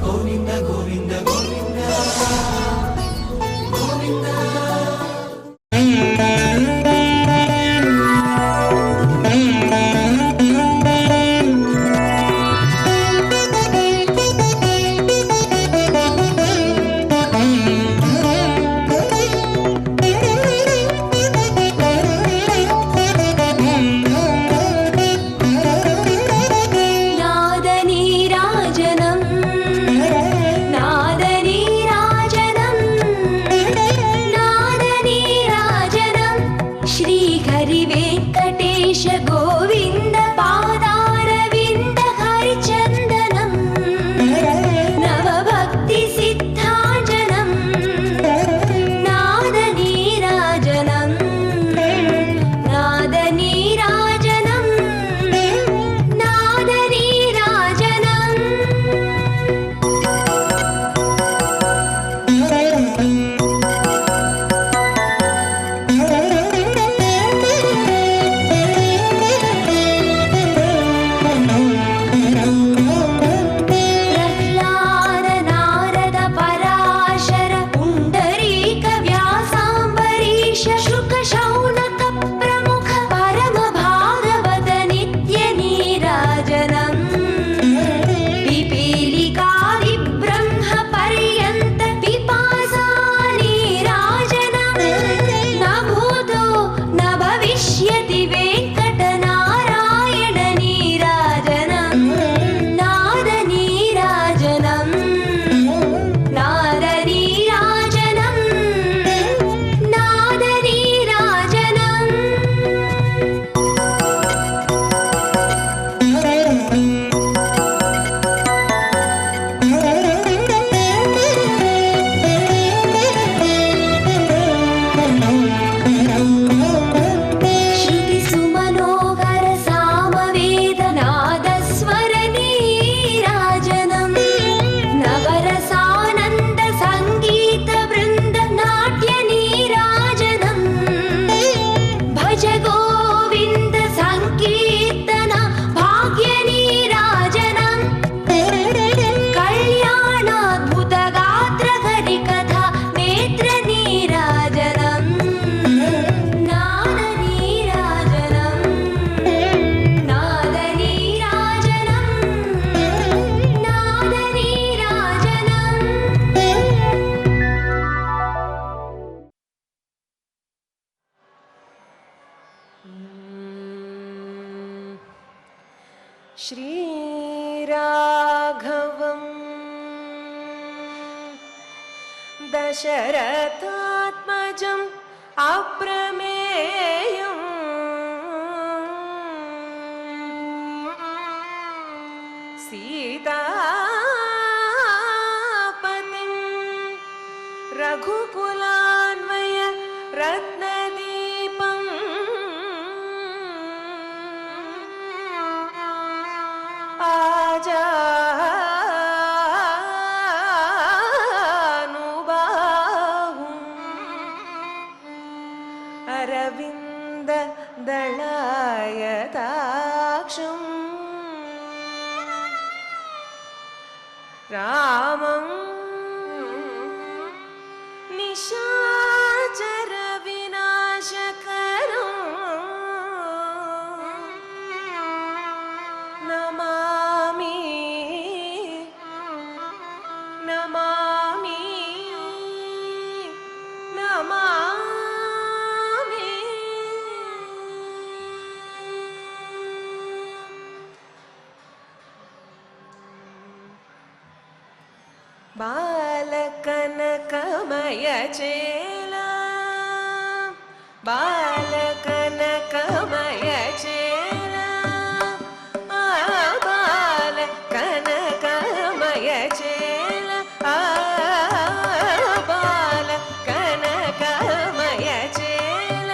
గోవింద గోవింద గోవింద గోవింద श्रीराघवम् दशरथात्मजम् अप्रमेयम् सीतापतिं रघुकुलान्वय रत्नदीपम् आजानुबाहुं अरविन्द दलायताक्षम् रामं निशाचर विनाशकरम् नमामि नमामि नमामि। बालकनकमय चेला बालकनकमय चेला बालकनकमय चेला बालकनकमय चेला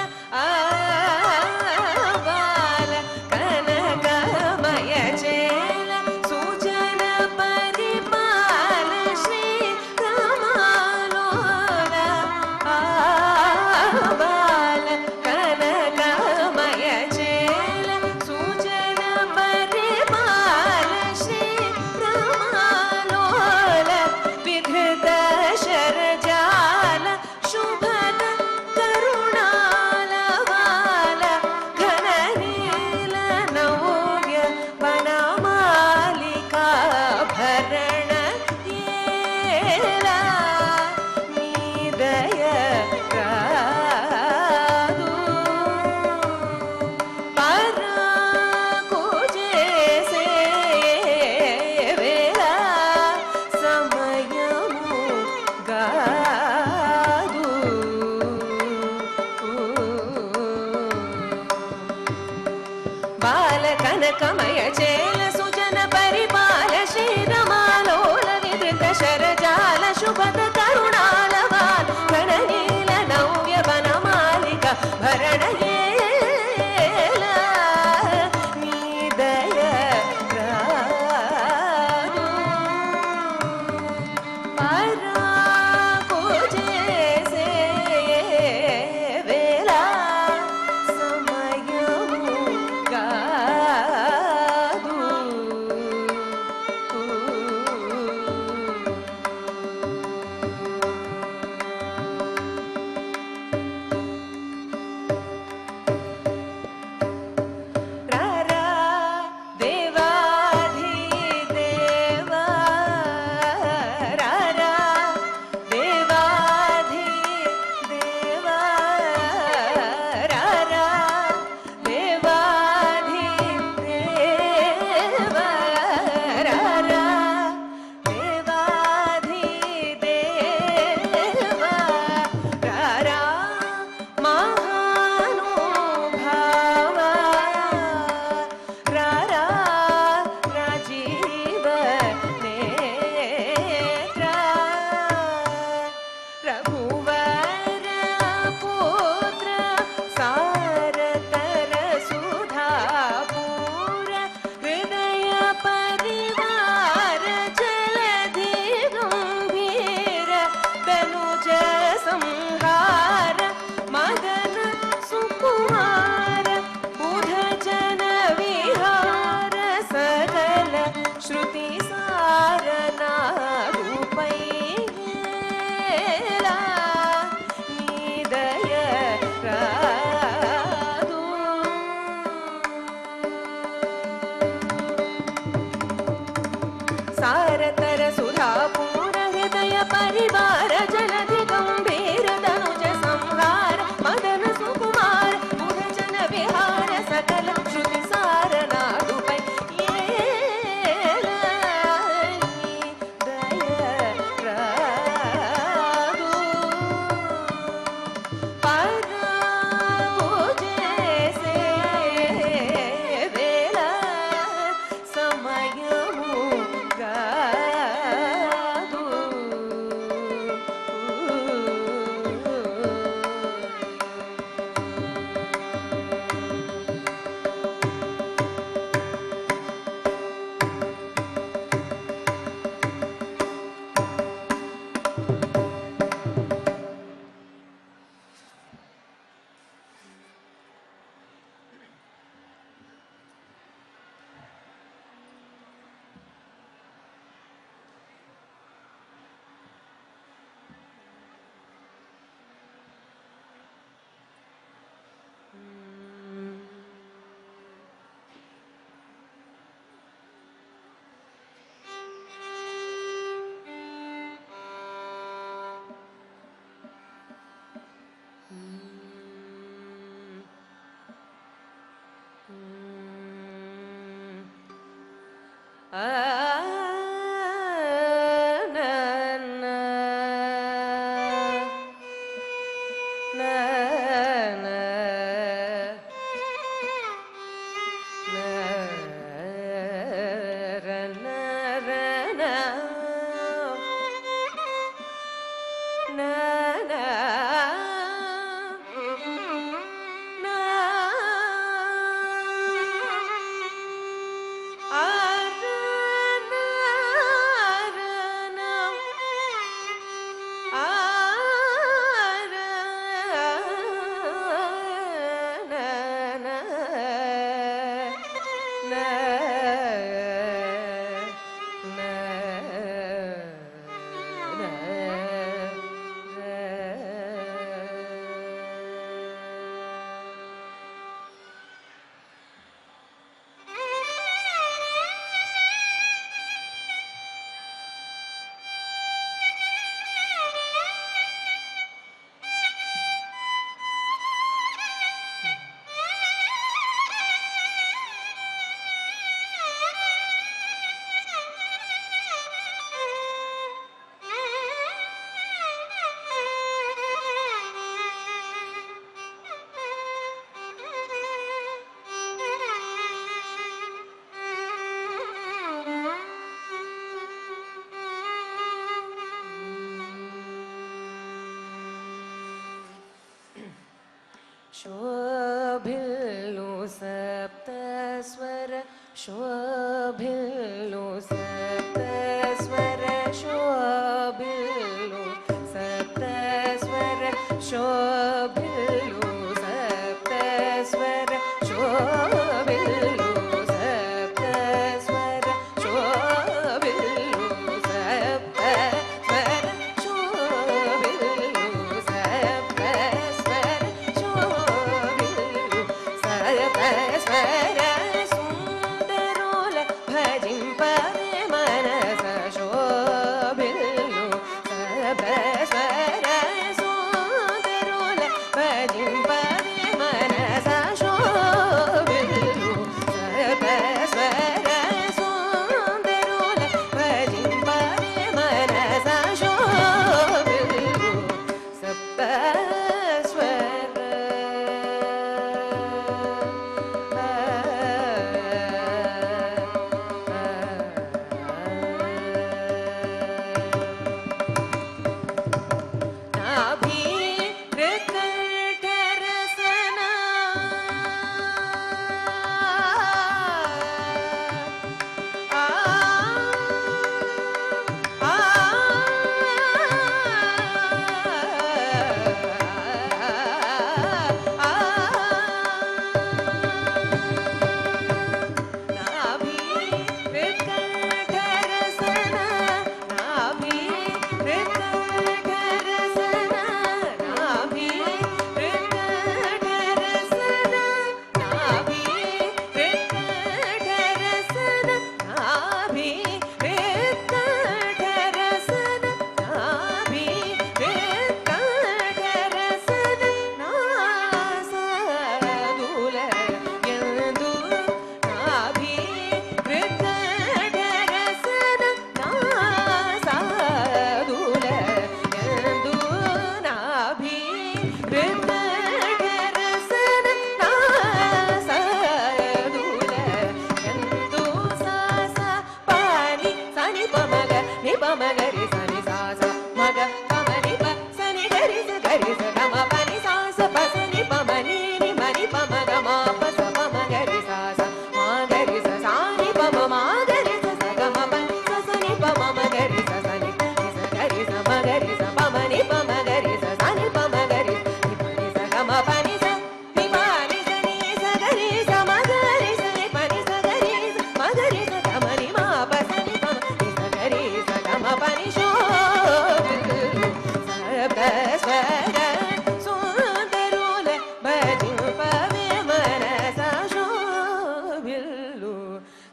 बालकनकमय चेला सुजन परिपाल श्री रमालोला बालकनकमय सारतर सुधापूर हृदय परिवार जलधि गंभीर धनुज संहार मदन सुकुमार बुधजन विहार सकल श्रुति सार नाडुपै शोभिल्लु सप्तस्वर शोभिल्लु सप्तस्वर शोभिल्लु सप्तस्वर शोभिल्लु सप्तस्वर शोभिल्लु सप्तस्वर शोभिल्लु सप्तस्वर शोभिल्लु सप्तस्वर शोभिल्लु सप्तस्वर सुंदरोल भजिंपवे मनस शोभिल्लु सप्तस्वर सुंदरोल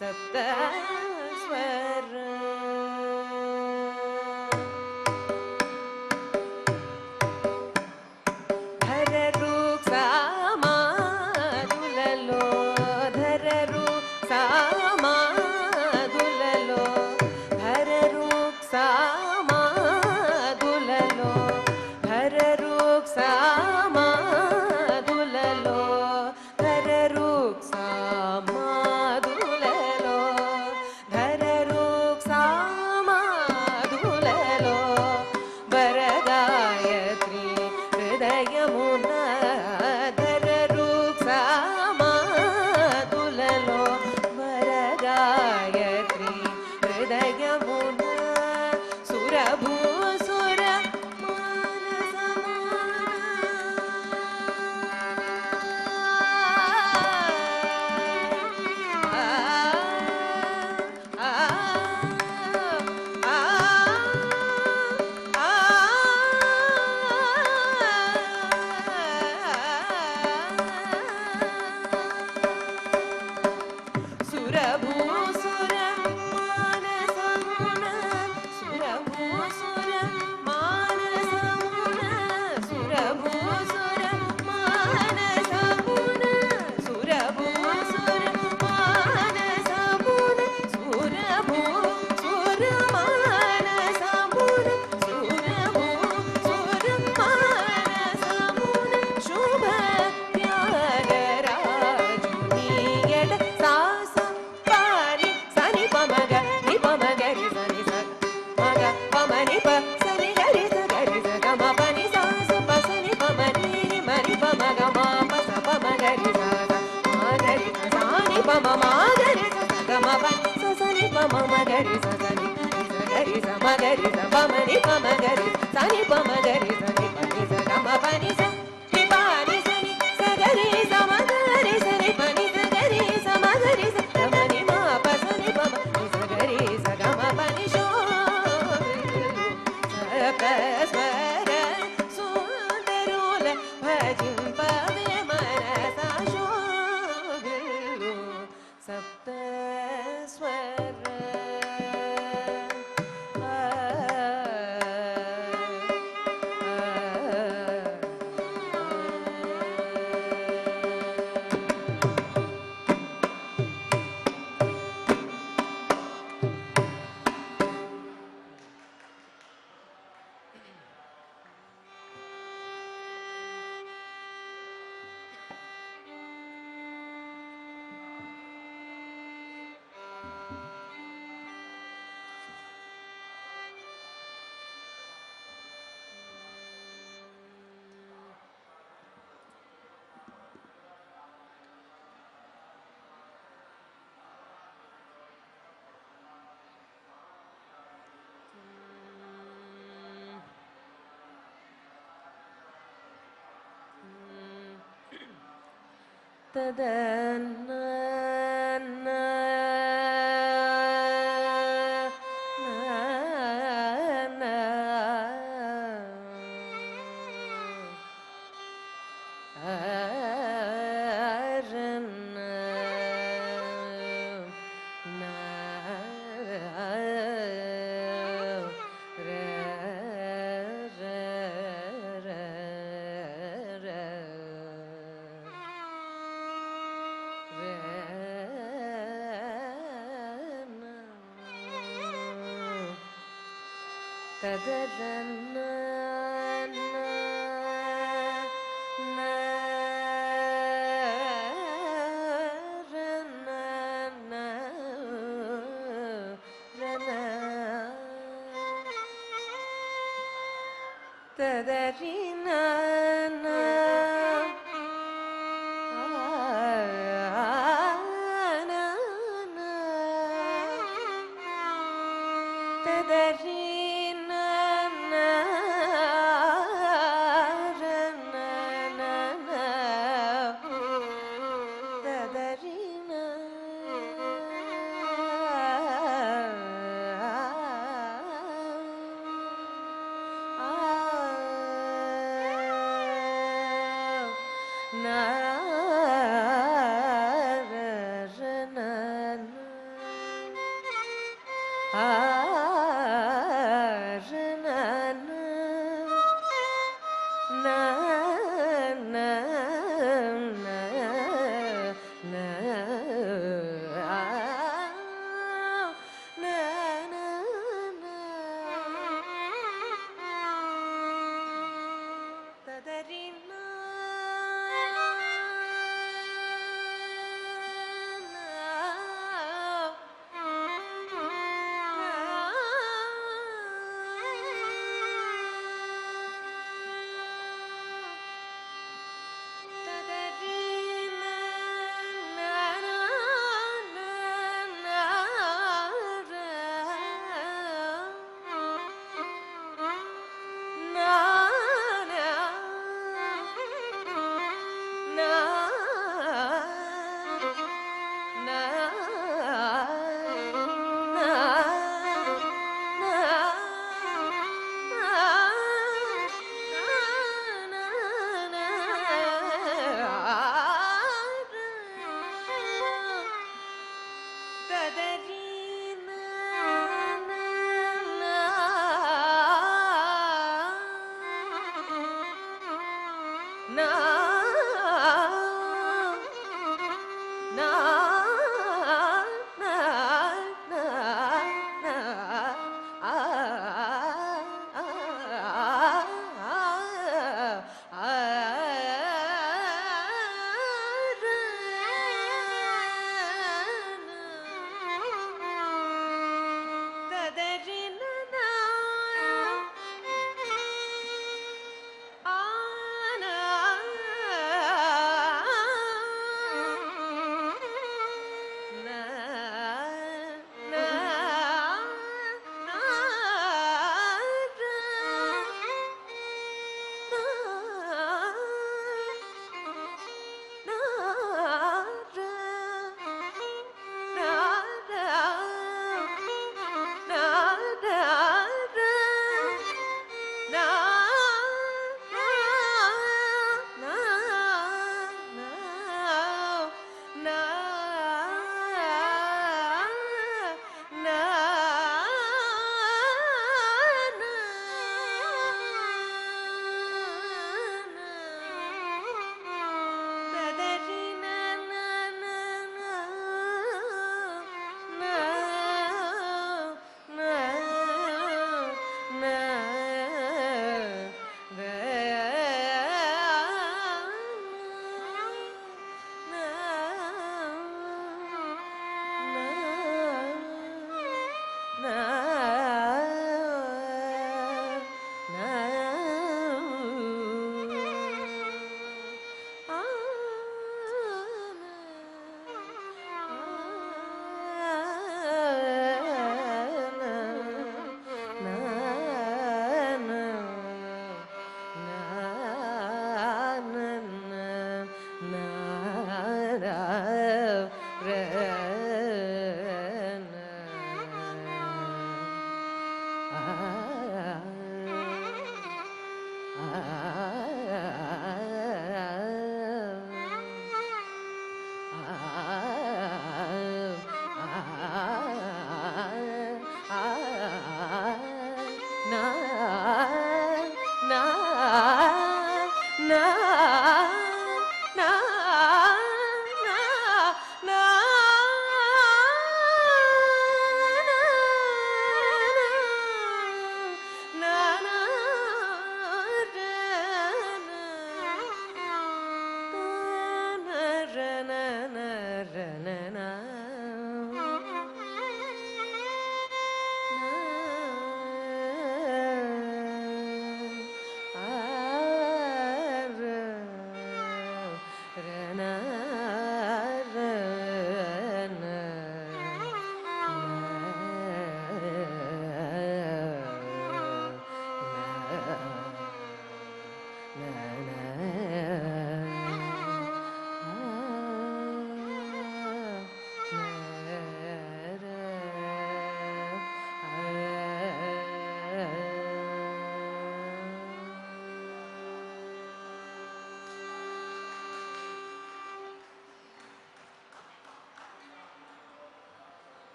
ಸಪ್ತ ಸ್ವರ ಧರರು ಸಾಮಾದುలలో ಧರರು ಸಾಮಾದುలలో ಧರರು సామాదులలో ధరరు సామాదులలో ధరరు సామాదులలో ధరరు సామాదులలో వరగాయత్రి హృదయమున ధరరు సామాదులలో వరగాయత్రి హృదయమున సురభూసుర సురభూసుర మానసమున సురభూసుర మానసమున సురభూసుర మానసమున సురభూసుర మానసమున సురభూసుర మానసమున సురభూసుర మానసమున శుభ త్యాగరాజునియడ సాస పాని సని పమగ ని పమగరి సని స మగ పమని ప సని గరి స గమ పని సాస పసని పమని మని పమగ మా పస పమగరి స మగరి సాని పమ మగరి స గమ పని స సని పమ మగరి స సని గరి స మగరి స పమని పమగరి సని పమగరి సని పని స గమ పని స ని పాని సని స గరి స మగరి సని పని స గరి స మగరి స గమని మా పసని పమ ని స గరి స గమ పని శో సప్త స్వర సుందరుల భజింపవే మనస శోభిల్లు సప్త స్వర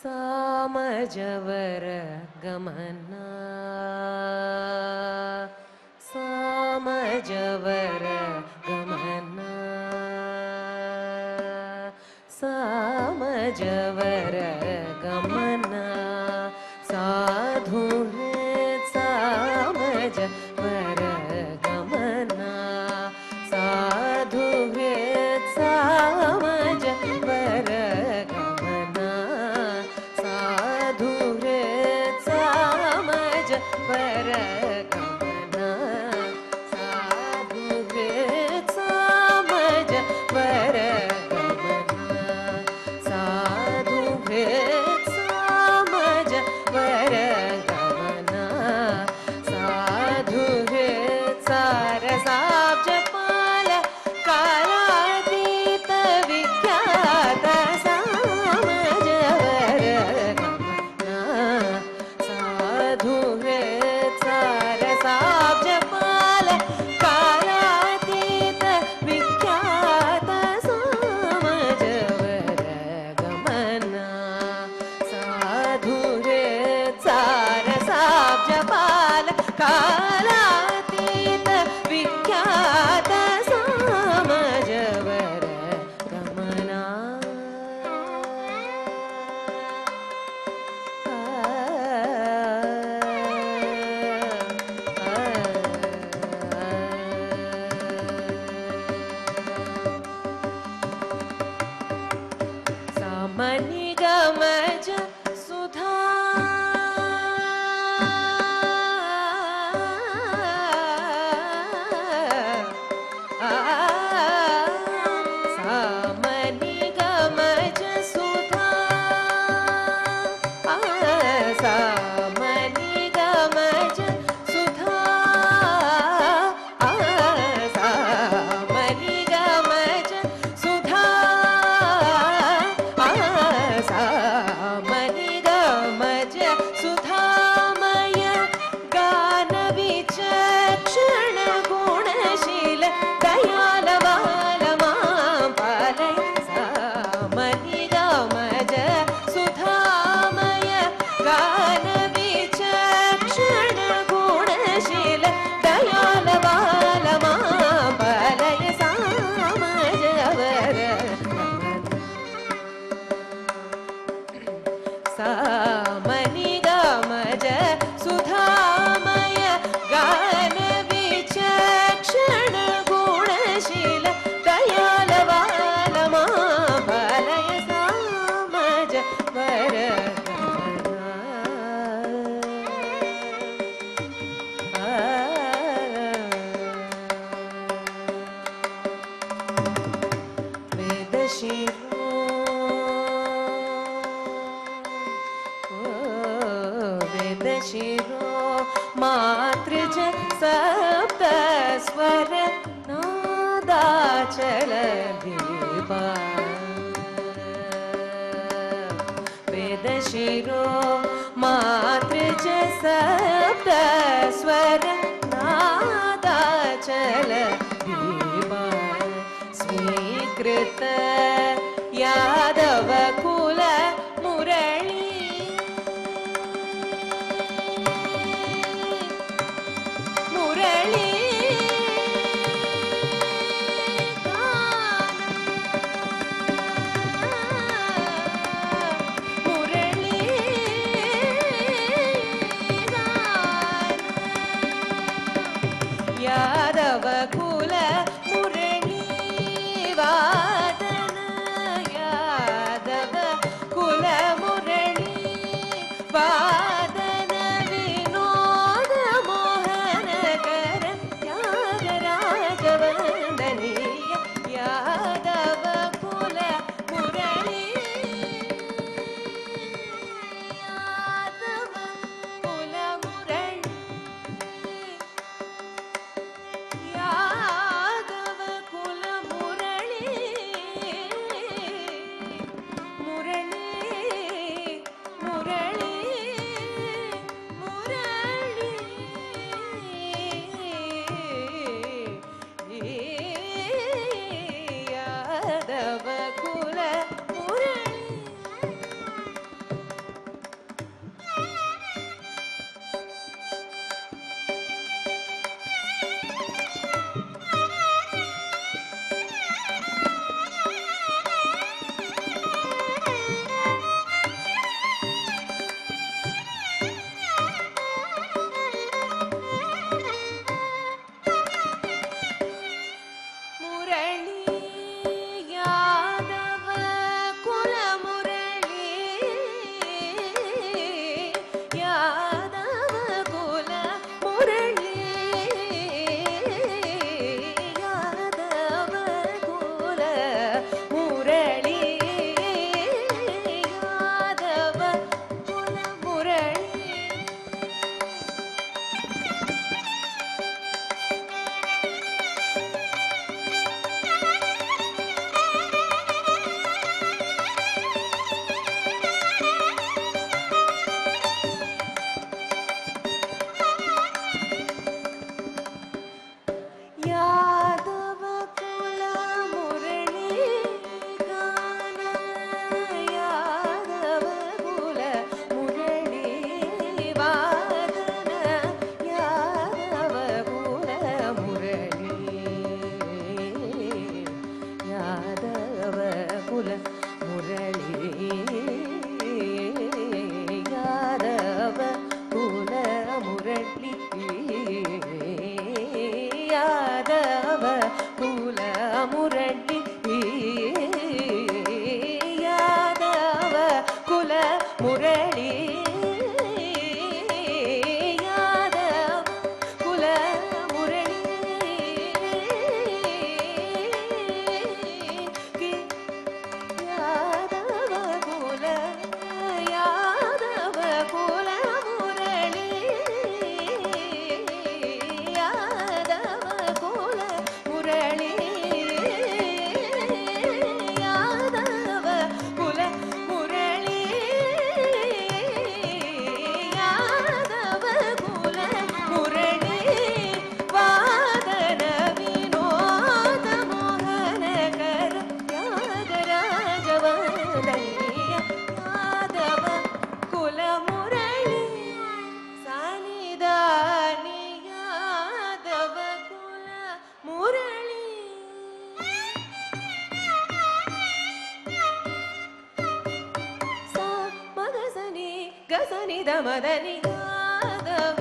ಸಾಮಜವರ ಗಮನ ಸಾಮಜವರ ಗಮನ ಸಾಮಜವರ ಗಮನ ಸಾಧು ಸಾಮಜವರ ಗಮನ ಸಾಧು ಸಾಮಜವರ ಗಮನ ಸಾಧು ಸಾಮಜವರ ಗಮನ ಸಾಧು ಸಾಮಜವರ ಗಮನ ಸಾಧು ಸಾಮಜವರ ಗಮನ ಸಾಧು ಸಾರಸಾಬ್ಜ ಪಾಲ ಕಾಲಾತೀತ ವಿಖ್ಯಾತ ಸಾಮಜವರ ಗಮನ ಸಾಧು ಸಾರಸಾಬ್ಜ ಪಾಲ ಕಾಲಾತೀತ ವಿಖ್ಯಾತ ಸಾಮಜವರ ಗಮನ ಸಾಧು ಸಾರಸಾಬ್ಜ ಪಾಲ ಕಾಲಾತೀತ ವಿಖ್ಯಾತ ಸಾಮಜವರ ಗಮನ ಸಾಮನಿ ಗಮಜ ಸುಧಾ ಸಾಮನಿ ಗಮಜ ಸುಧಾ ಸಾಮನಿ ಗಮಜ ಸುಧಾ ಸಾಮನಿ ಗಮಜ ಸುಧಾ ಸಾಮನಿ ಗಮಜ ಸುಧಾಮಯ ಗಾನ ವಿಚಕ್ಷಣ ಗುಣಶೀಲ ದಯಾಲವಾಲ ಮಾಂ ಪಾಲಯ ಸಾಮನಿ ಗಮಜ ಸುಧಾಮಯ ಗಾನ ವಿಚಕ್ಷಣ ಗುಣಶೀಲ ದಯಾಲವಾಲ ಮಾಂ ಪಾಲಯ ಸಾಮಜವರ ಸಾಮನಿ ಗಮಜ ಸುಧಾಮಯ ಗಾನ ವಿಚಕ್ಷಣ ಗುಣಶೀಲ ದಯಾಲವಾಲ ಮಾಂ ಪಾಲಯ ಸಾಮಜವರ ವೇದಶಿರೋ ವೇದಶಿರೋ ಮಾತೃಜ ಸಪ್ತ ಸ್ವರ ನಾದಾಚಲ ದೀಪ ವೇದಶಿರೋ ಮಾತೃಜ ಸಪ್ತ ಸ್ವರ ನಾದಾಚಲ ದೀಪ ಸ್ವೀಕೃತ ಯಾದವ ಕುಲ ಮುರಳಿ ಮುರಳಿ ಮುರಳಿ ಯಾದವ ಕುಲ ಮುರಳಿ ವಾದನ ಯಾದವ ಮುರಳಿ ಮದನಿ ಯಾದವ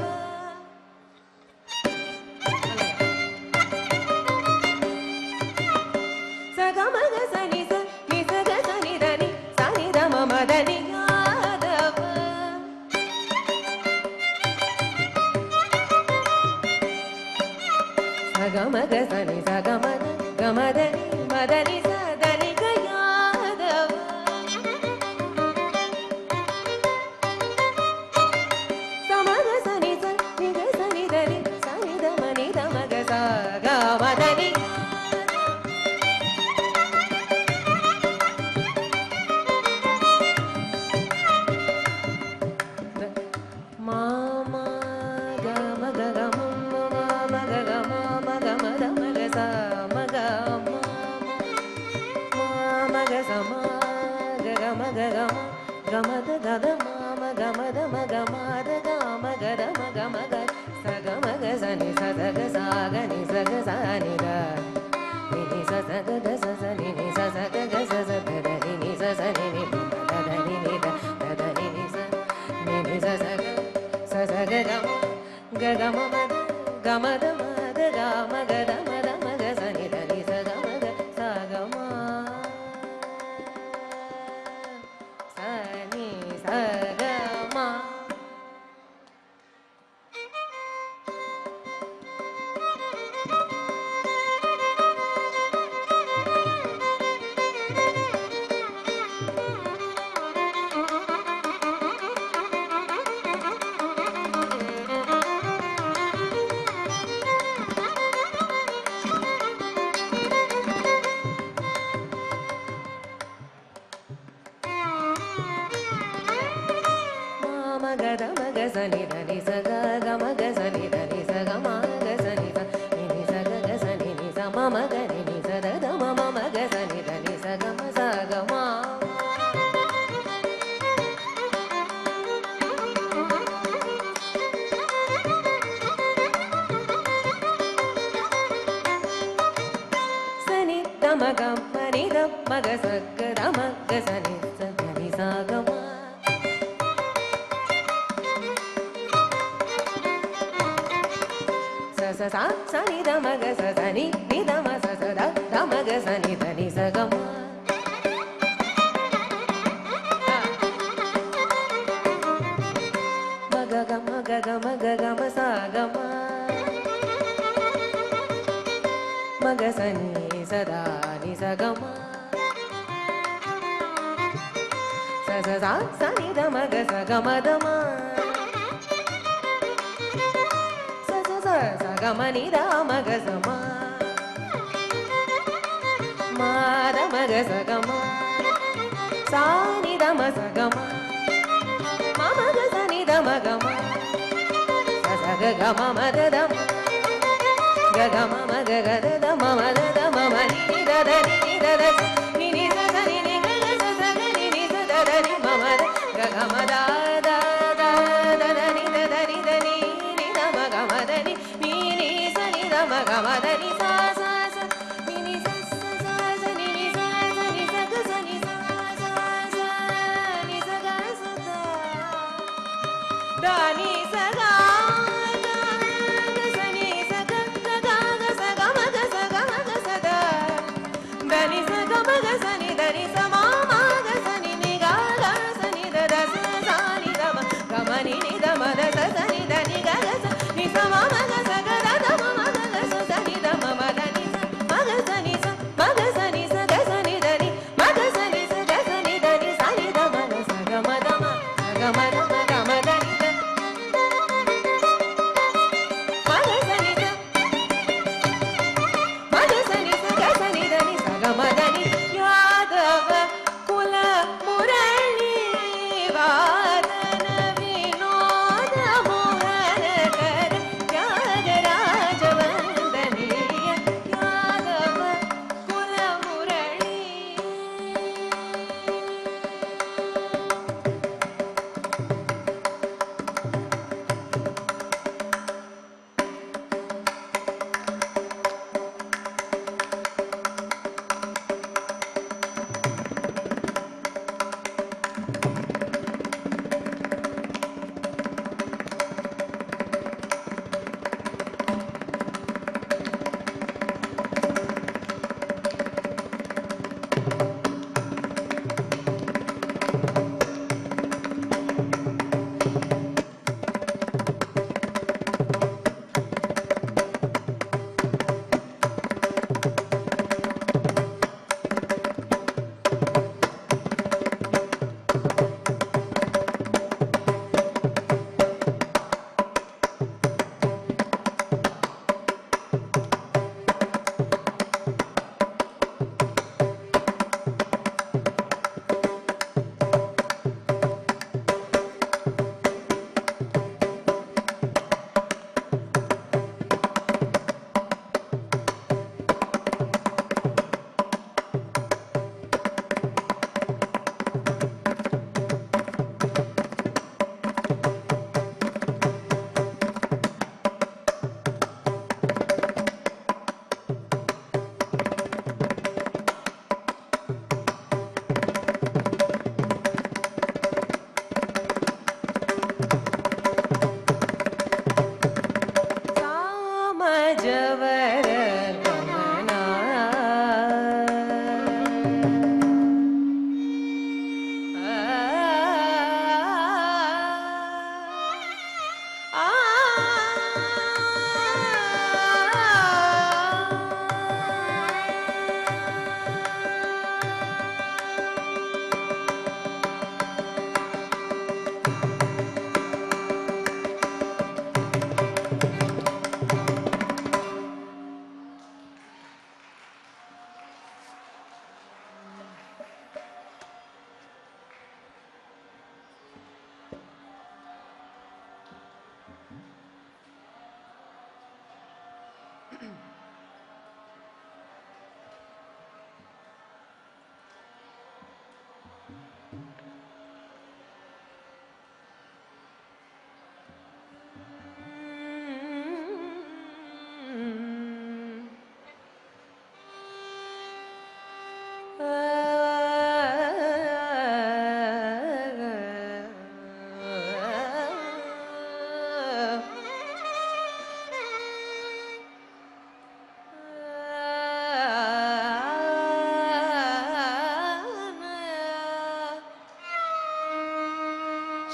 ಸಗಮಗ ಸನಿ ಸ ನಿಸಗ ಸನಿ ಧನಿ ಸನಿ ಧಮ ಮದನಿ ಯಾದವ ಸಗಮಗ ಸನಿ ಸಗಮಗ ಗಮದನಿ ಮದನಿ ಸದನಿ ಯಾದವ Gama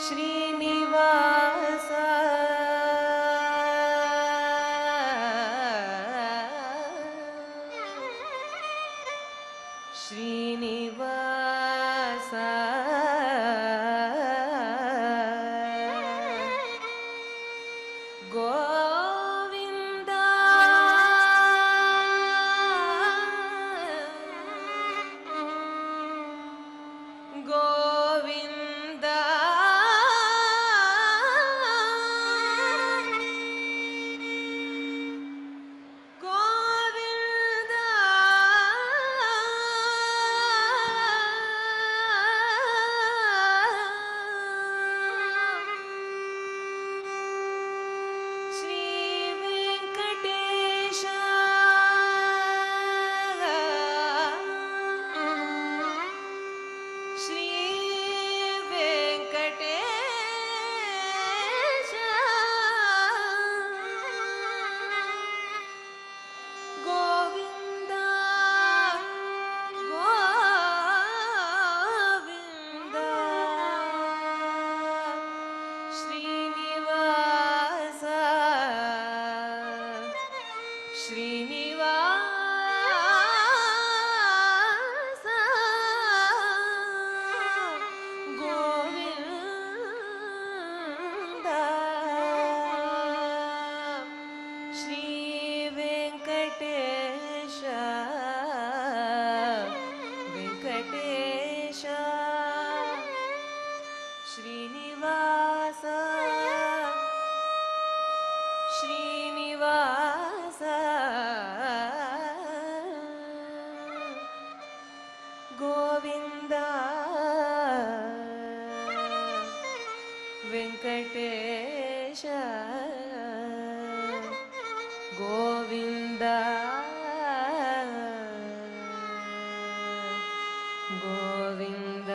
ಶ್ರೀನಿವಾಸ ಶ್ರೀನಿವಾಸ ಗೋವಿಂದ ಗೋವಿಂದ ಗೋವಿಂದ ಶ್ರೀ ವೆಂಕಟೇಶ ಶ್ರೀ ವೆಂಕಟೇಶ ಗೋವಿಂದ ಗೋವಿಂದ ಶ್ರೀನಿವಾಸ ಶ್ರೀನಿವಾಸ ಗೋವಿಂದ ಶ್ರೀ ವೆಂಕಟೇಶ ವೆಂಕಟೇಶ ಶ್ರೀನಿವಾಸ ಶ್ರೀನಿವಾಸ ಗೋವಿಂದ ವೆಂಕಟೇಶ ಗೋವಿಂದ ಗೋವಿಂದ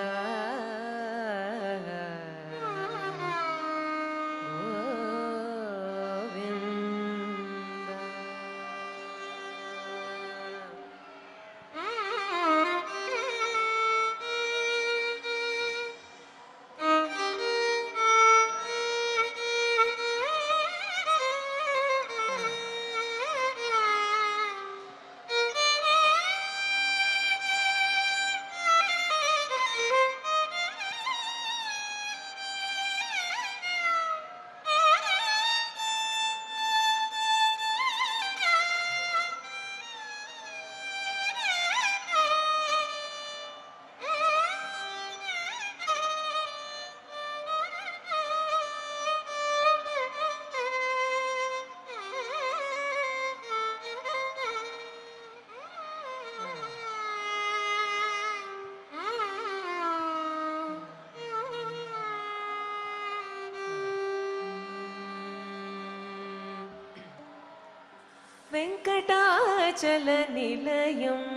वेङ्कटाचलनिलयम्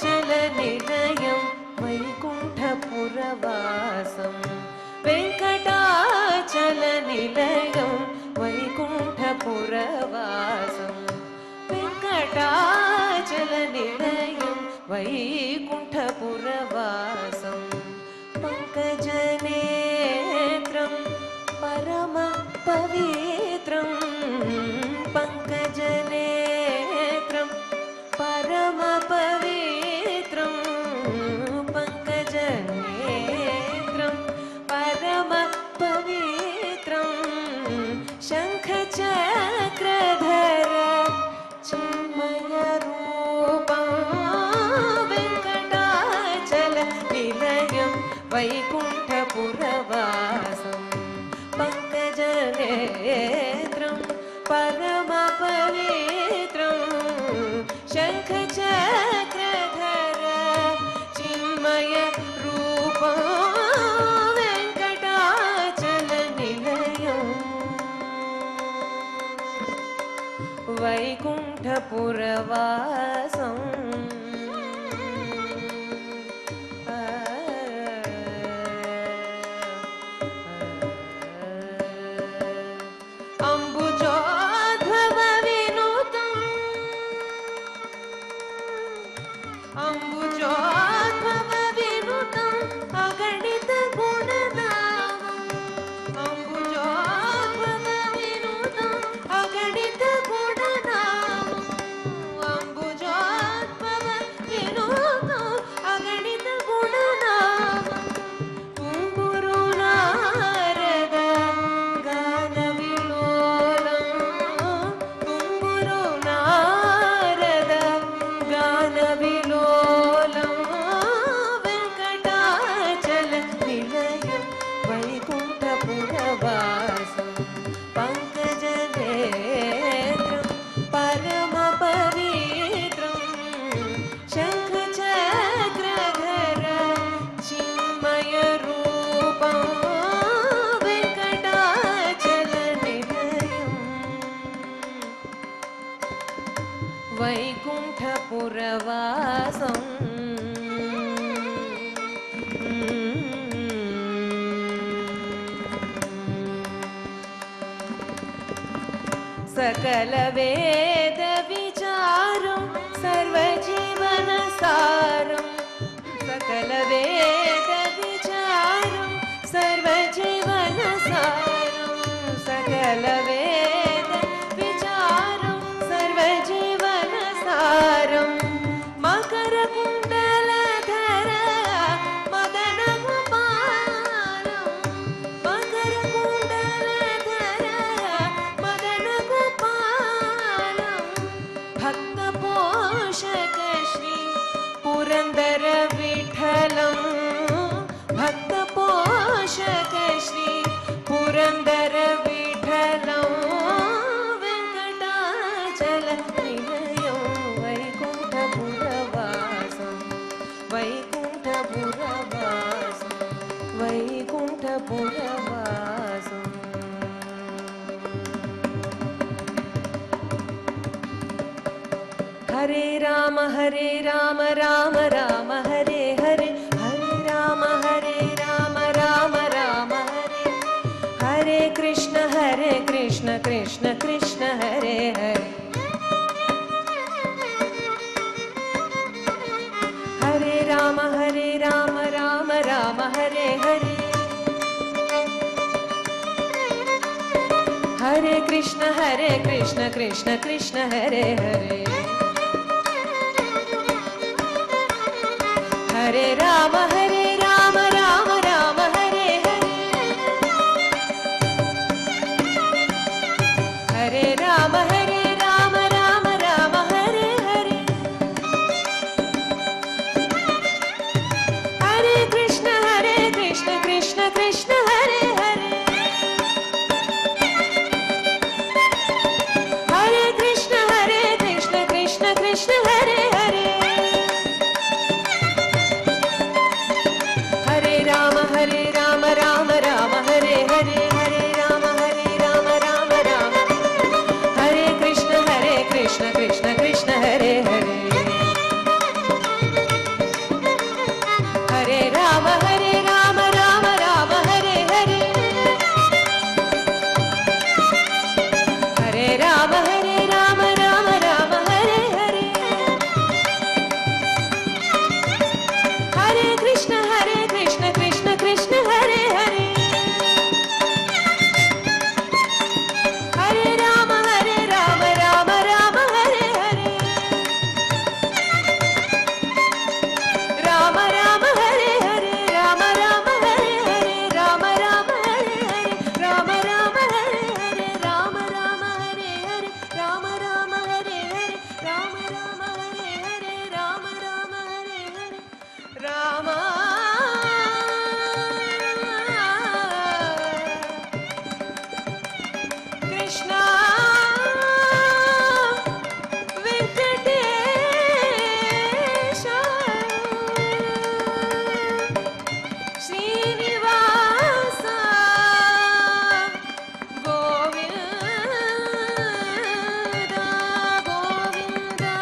वेङ्कटाचलनिलयं वैकुण्ठपुरवासं वेङ्कटाचलनिलयं वैकुण्ठपुरवासं वेङ्कटाचलनिलयं वैकुण्ठपुरवासं पङ्कजनेत्रं परम पवित्रं पङ्कजनेत्रं परम पवित्रं पङ्कजनेत्रं परम पवित्रं शङ्खचक्रधर चिन्मयरूपं वेङ्कटाचलनिलयं वैकुण्ठपुरवासं पङ्कजनेत्रं परमपवित्रं शङ्खचक्रधर चिन्मयरूपं वेङ्कटाचलनिलयं वैकुण्ठपुरवासं अम्बुजोद्भव विनुतं వైకుంఠపురవాసం सकल वेद विचारं सर्वजीवन सारं सकल वेद विचारं सर्वजीवन सारं सकल वेद विचारं सर्वजीवन सारं मकर कुण्डलधर मदन गोपालं मकर कुण्डलधर मदन भक्त पोषक श्री पुरंदर विठलं भक्त पोषक श्री पुरंदर विठलं वेंकटाचल निलयं वैकुंठपुरवासं वैकुंठपुरवासं वैकुंठपुरवासं हरे राम राम राम हरे हरे हरे राम राम राम हरे हरे कृष्ण कृष्ण कृष्ण हरे हरे हरे राम राम हरे हरे हरे कृष्ण कृष्ण कृष्ण हरे हरे हरे राम राम हरे हरे हरे राम राम हरे हरे हरे कृष्ण कृष्ण कृष्ण हरे हरे हरे कृष्ण कृष्ण कृष्ण हरे हरे हरे राम राम हरे हरे हरे राम राम हरे कृष्ण कृष्ण कृष्ण हरे हरे हरे राम राम हरे हरे हरे राम राम हरे हरे हरे कृष्ण कृष्ण कृष्ण हरे हरे हरे राम राम हरे हरे राम हरे हरे राम हरे हरे राम हरे हरे राम हरे हरे राम हरे हरे राम हरे हरे राम हरे हरे राम हरे हरे राम कृष्ण वेंकटेश श्रीनिवास गोविंद गोविंद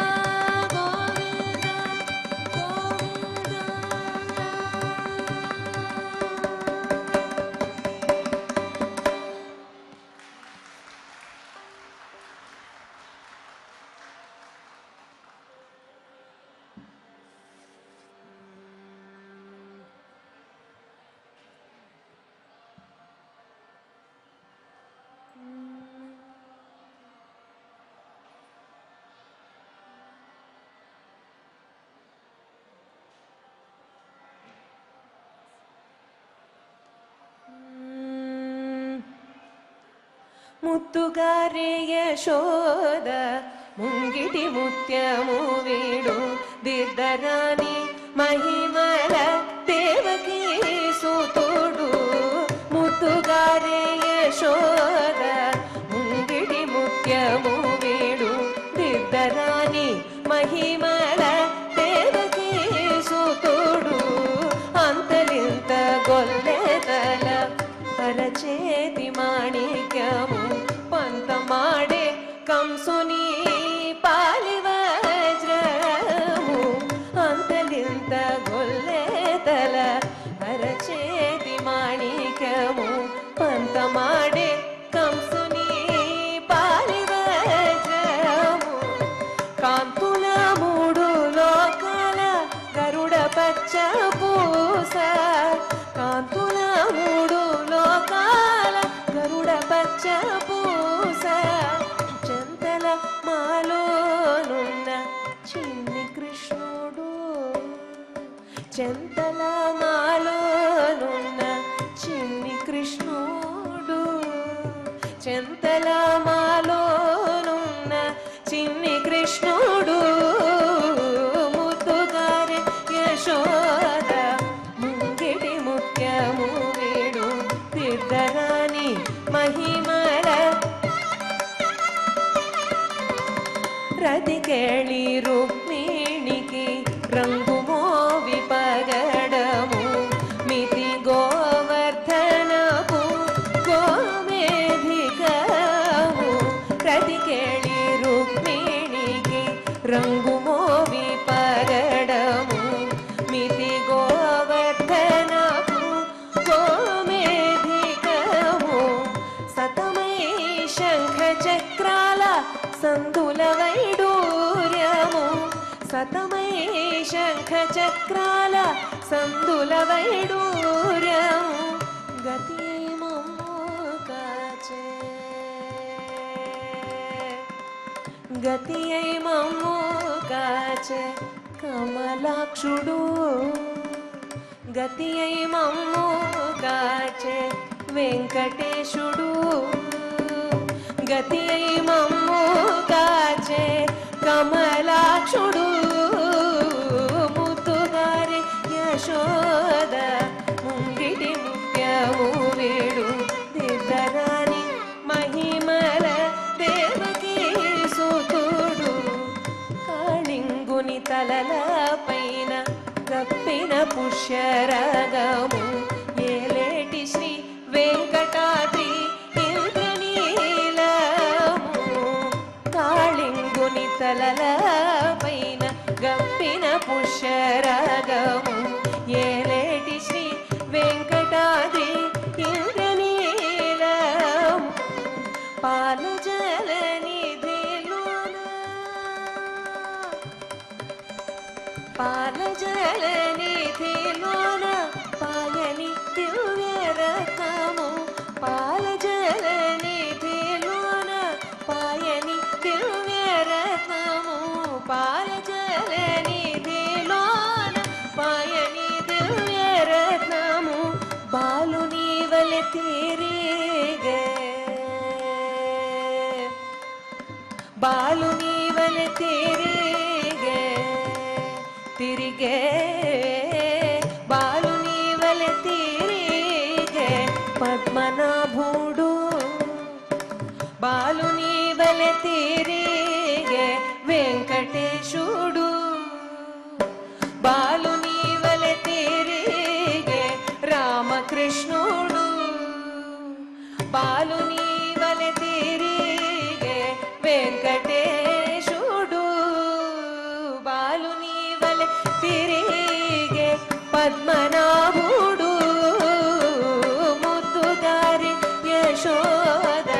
ಮುತ್ತುಗಾರೆ ಯಶೋದ ಮುಂಗಿಟಿ ಮುತ್ಯಮು ವೀಡು ದಿದ್ದರಾಣಿ ಮಹಿಮಲ ದೇವಕಿ ಸುತುಡು ಮುತ್ತುಗಾರೆ ಯಶೋದ ಮುಂಗಿಟಿ ಮುತ್ಯಮು ವೀಡು ದಿದ್ದರಾಣಿ ಮಹಿಮಲ ದೇವಕಿ ಸುತುಡು ಅಂತಲಿಂತ ಗೊಲ್ಲೆದಲ అరచేతి మాణిక్యము పంత మాడే కంసుని పాలి వజ్ర పచ్చ పూస కాంతుల మూడు లోకాల గరుడ పచ్చ పూస చెంతల మాలోనున్న చిన్ని కృష్ణుడు చెంతల మాలోనున్న చిన్ని కృష్ణుడు చెంతల మాలోనున్న చిన్ని కృష్ణుడు ముద్దుగారే యశోద ముంగిటి ముత్యము వీడు తిద్దరాని మహిమల రతి కేళి రుక్మిణికి రంగు మోవి పగడము మితి గోవర్ధనపు గోమేధికము రతి కేళి రుక్మిణికి రంగు మోవి పగడము మితి గోవర్ధనపు గోమేధికము సతమై శంఖ చక్రాల సందుల వైడూర్యము సతమై శంఖ చక్రాల సందుల వైడూర్యము గతి మమ్ము కాచే గతి అయి మమ్ము కాచే కమలాక్షుడు గతి అయి మమ్ము కాచే వెంకటేశుడు గతి అయి మమ్ము కాచే కమలాక్షుడు ముద్దుగారి యశోద ముంగిటి ముత్యము వీడు దిద్దరాని మహిమల దేవకీ సుతుడు కాళింగుని తలల పైన కప్పిన పుష్యరాగము ఏలేటి శ్రీ వెంకటాద్రి కాళింగుని తలల పైన గప్పిన పుష్యరాగము ఏలేటి శ్రీ వెంకటాద్రి ఇంద్రనీలము పాల జల నిధిలోన పాల జల నిధిలోన పాయని దివ్య రత్నము పాల జల నిధిలోన పాయని దివ్య రత్నము పాల జల నిధిలోన పాయని దివ్య రత్నము బాలుని వలె తిరిగే బాలుని వలె తిరిగే తిరిగే బాలుని వలె తిరిగే పద్మనాభుడు బాలుని వలె తిరిగే వెంకటేశుడు బాలుని వలె తిరిగే రామకృష్ణుడు బాలుని వలె తిరిగే వెంకటేశుడు బాలుని వలె తిరిగే పద్మనాభుడు ముద్దుగారి యశోద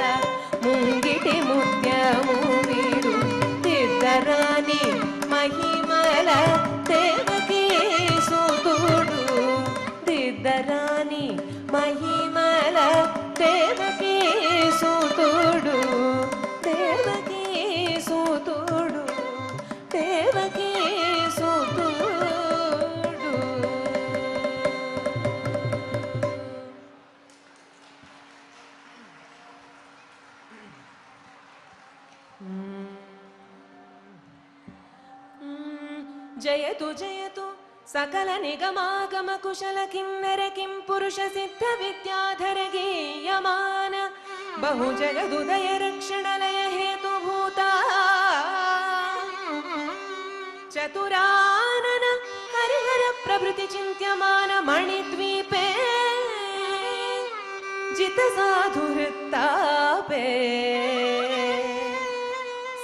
ముంగిటి ముత్యము వీడు తిద్దరాని మహిమల దేవకీ సుతుడు తిద్దరాని మహిమల దేవకీ సుతుడు దేవకీ సుతుడు దేవకీ సుతుడు జయతు జయతు సకల నిగమాగమ కుశల కిన్నర కిం పురుష సిద్ధ విద్యాధర గీయమాన బహు జగదుదయ రక్షణలయ హేతుభూత చతురానన హరిహర ప్రభృతి చింత్యమాన మణిద్వీపే జిత సాధుహృత్తాపే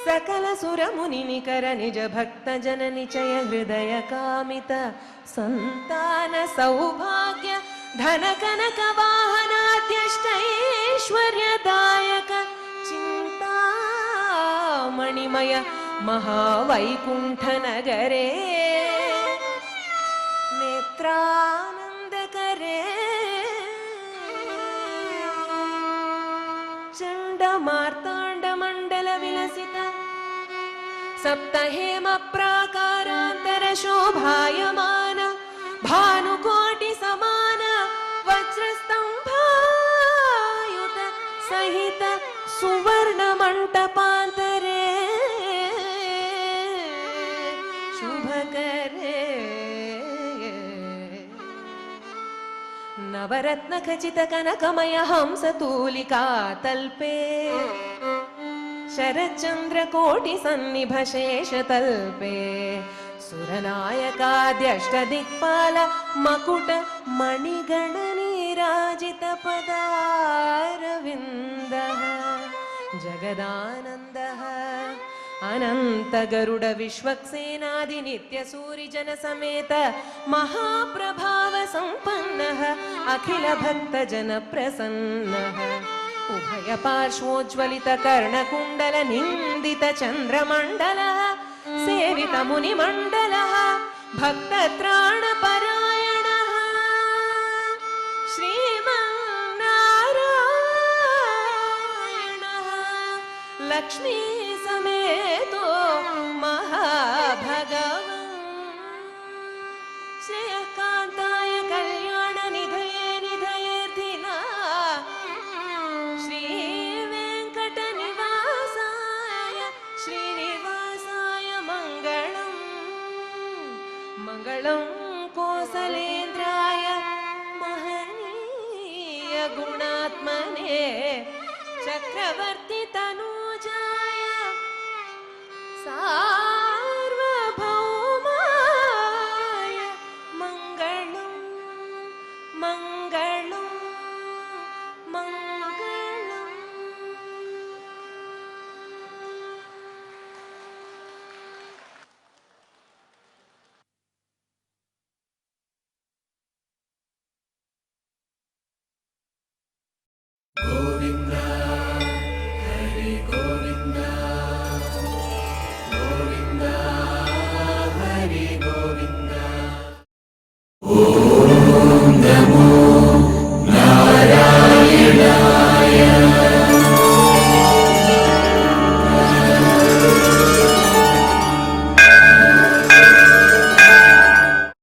सकल सुर मुनि निकर निज भक्त जन निचय हृदय कामित संतान सौभाग्य धन कनक वाहनाद्यष्टैश्वर्यदायक चिंता मणिमय महावैकुंठ नगरे सर्वत्रानन्दकरे चण्डमार्ताण्डमण्डलविलसित सप्तहेम प्राकारान्तरशोभायमान भानुकोटिसमान वज्रस्तम्भायुत सहित सुवर्णमण्टपान्तरे शुभकरे नवरत्नखचितकनकमय हंसतूलिकातल्पे शरच्चन्द्रकोटिसन्निभशेषतल्पे सुरनायकाद्यष्टदिक्पाल मकुट मणिगणनीराजितपदारविन्दः जगदानन्दः अनन्तगरुड विश्वक्सेनादिनित्यसूरिजनसमेत महाप्रभावसम्पन्नः अखिलभक्तजनप्रसन्नः उभयपार्श्वोज्ज्वलितकर्णकुण्डलनिन्दितचन्द्रमण्डलः सेवितमुनिमण्डलः भक्तत्राणपरायणः श्रीमन्नारायणः लक्ष्मी समेतो महाभगवान् श्रेयकान्ताय कल्याणनिधये निधयेऽर्थिना श्रीवेङ्कटनिवासाय श्रीनिवासाय मङ्गलम् मङ्गलं कोसलेन्द्राय महनीय गुणात्मने चक्रवर्ती तनूजाय सा